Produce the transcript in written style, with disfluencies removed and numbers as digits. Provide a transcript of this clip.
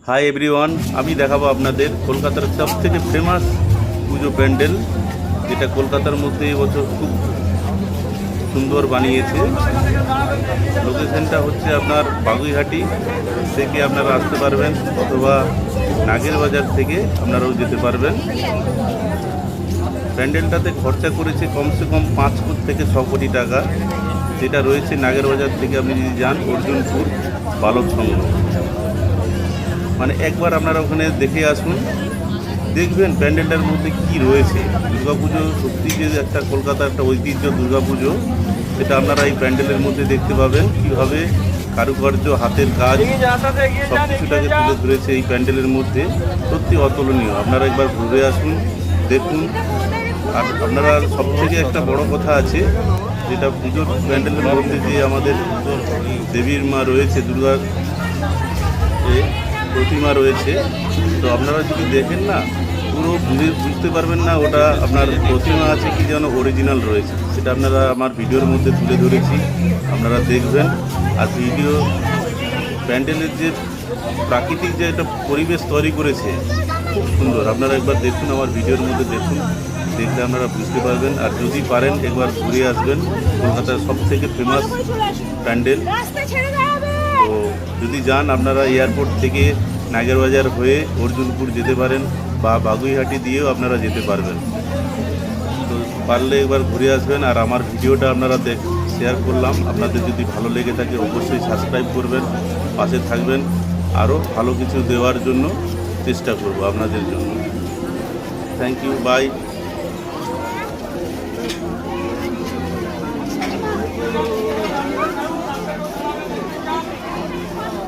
Hi everyone, আমি দেখাবো আপনাদের কলকাতার সবথেকে ফেমাস পুজো প্যান্ডেল, যেটা কলকাতার মধ্যে এবছর খুব সুন্দর বানিয়েছে। লোকেশনটা হচ্ছে আপনার বাগুইহাটি থেকে আপনারা আসতে পারবেন, অথবা নাগের বাজার থেকে আপনারাও যেতে পারবেন। প্যান্ডেলটাতে খরচা করেছে কমসে কম 5 থেকে 6 কোটি টাকা, যেটা রয়েছে নাগের বাজার থেকে আপনি যদি যান অর্জুনপুর বালক সংঘ। মানে একবার আপনারা ওখানে দেখে আসুন, দেখবেন প্যান্ডেলটার মধ্যে কি রয়েছে। দুর্গাপুজো সত্যি যে একটা কলকাতার একটা ঐতিহ্য দুর্গাপুজো, সেটা আপনারা এই প্যান্ডেলের মধ্যে দেখতে পাবেন। কীভাবে কারুকার্য, হাতের কাজ সব কিছুটাকে তুলে ধরেছে এই প্যান্ডেলের মধ্যে, সত্যি অতুলনীয়। আপনারা একবার ঘুরে আসুন, দেখুন। আর আপনারা সবথেকে একটা বড় কথা আছে, যেটা পুজোর প্যান্ডেলের মধ্যে যে আমাদের দেবীর মা রয়েছে, দুর্গার প্রতিমা রয়েছে, তো আপনারা যদি দেখেন না, পুরো বুঝতে পারবেন না ওটা আপনার প্রতিমা আছে কি যেন অরিজিনাল রয়েছে। সেটা আপনারা আমার ভিডিওর মধ্যে তুলে ধরেছি, আপনারা দেখবেন। আর ভিডিও প্যান্ডেলের যে প্রাকৃতিক যে একটা পরিবেশ তৈরি করেছে, খুব সুন্দর। আপনারা একবার দেখুন, আমার ভিডিওর মধ্যে দেখুন, দেখলে আপনারা বুঝতে পারবেন। আর যদি পারেন একবার ঘুরে আসবেন, কলকাতার সবথেকে ফেমাস প্যান্ডেল। তো যদি যান আপনারা এয়ারপোর্ট থেকে নাগের বাজার হয়ে অর্জুনপুর যেতে পারেন, বা বাগুইহাটি দিয়েও আপনারা যেতে পারবেন। তো পারলে একবার ঘুরে আসবেন। আর আমার ভিডিওটা আপনারা শেয়ার করলাম, আপনাদের যদি ভালো লেগে থাকে অবশ্যই সাবস্ক্রাইব করবেন, পাশে থাকবেন। আরও ভালো কিছু দেওয়ার জন্য চেষ্টা করব আপনাদের জন্য। Thank you, by.